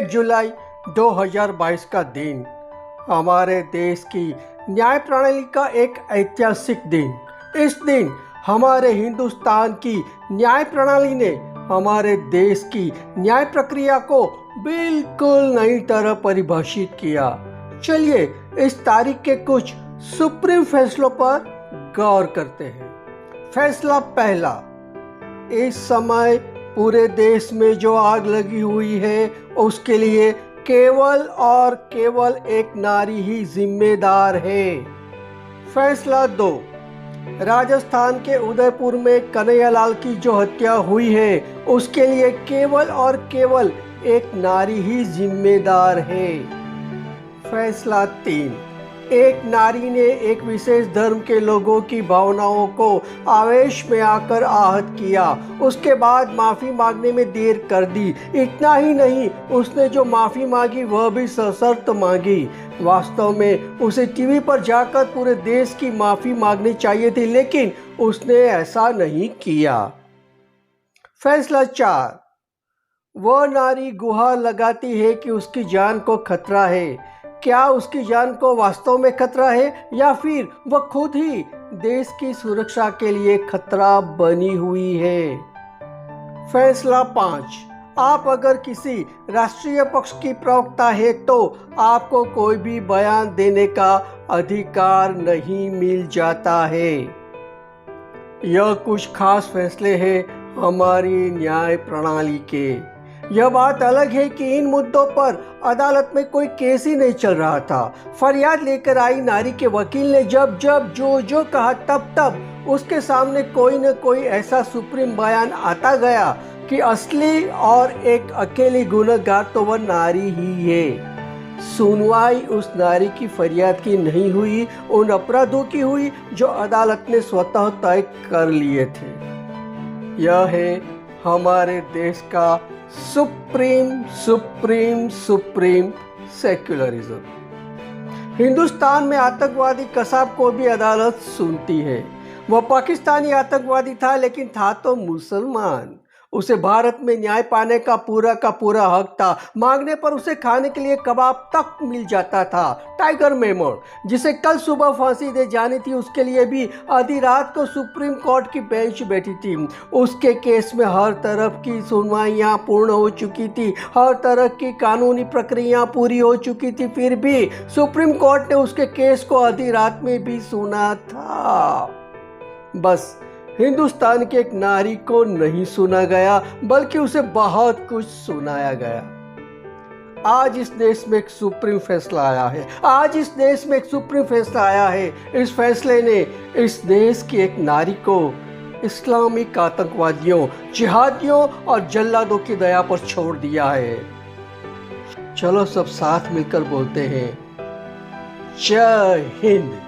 1 जुलाई 2022 का दिन हमारे देश की न्याय प्रणाली का एक ऐतिहासिक दिन। इस दिन हमारे हिंदुस्तान की न्याय प्रणाली ने हमारे देश की न्याय प्रक्रिया को बिल्कुल नई तरह परिभाषित किया। चलिए इस तारीख के कुछ सुप्रीम फैसलों पर गौर करते हैं। फैसला पहला, इस समय पूरे देश में जो आग लगी हुई है उसके लिए केवल और केवल एक नारी ही जिम्मेदार है। फैसला 2, राजस्थान के उदयपुर में कन्हैयालाल की जो हत्या हुई है उसके लिए केवल और केवल एक नारी ही जिम्मेदार है। फैसला 3, एक नारी ने एक विशेष धर्म के लोगों की भावनाओं को आवेश में आकर आहत किया, उसके बाद माफी मांगने में देर कर दी। इतना ही नहीं, उसने जो माफी मांगी वह भी सशर्त मांगी। वास्तव में उसे टीवी पर जाकर पूरे देश की माफी मांगनी चाहिए थी, लेकिन उसने ऐसा नहीं किया। फैसला 4, वह नारी गुहार लगाती है कि उसकी जान को खतरा है। क्या उसकी जान को वास्तव में खतरा है या फिर वह खुद ही देश की सुरक्षा के लिए खतरा बनी हुई है। फैसला 5, आप अगर किसी राष्ट्रीय पक्ष की प्रवक्ता है तो आपको कोई भी बयान देने का अधिकार नहीं मिल जाता है। यह कुछ खास फैसले हैं हमारी न्याय प्रणाली के। यह बात अलग है कि इन मुद्दों पर अदालत में कोई केस ही नहीं चल रहा था। फरियाद लेकर आई नारी के वकील ने जब जो कहा तब उसके सामने कोई न कोई ऐसा सुप्रीम बयान आता गया कि असली और एक अकेली गुनहगार तो वह नारी ही है। सुनवाई उस नारी की फरियाद की नहीं हुई, उन अपराधों की हुई जो अदालत ने स्वतः तय कर लिए थे। यह है हमारे देश का सुप्रीम सेक्युलरिज्म। हिंदुस्तान में आतंकवादी कसाब को भी अदालत सुनती है। वह पाकिस्तानी आतंकवादी था लेकिन था तो मुसलमान। उसे भारत में न्याय पाने का पूरा हक था। मांगने पर उसे खाने के लिए कबाब तक मिल जाता था। टाइगर मेमन, जिसे कल सुबह फांसी दे जानी थी, उसके लिए भी आधी रात को सुप्रीम कोर्ट की बेंच बैठी थी। उसके केस में हर तरफ की सुनवाइयां पूर्ण हो चुकी थी, हर तरह की कानूनी प्रक्रिया पूरी हो चुकी थी, फिर भी सुप्रीम कोर्ट ने उसके केस को आधी रात में भी सुना था। बस हिंदुस्तान की एक नारी को नहीं सुना गया, बल्कि उसे बहुत कुछ सुनाया गया। आज इस देश में एक सुप्रीम फैसला आया है। इस फैसले ने इस देश की एक नारी को इस्लामिक आतंकवादियों, जिहादियों और जल्लादों की दया पर छोड़ दिया है। चलो सब साथ मिलकर बोलते हैं, जय हिंद।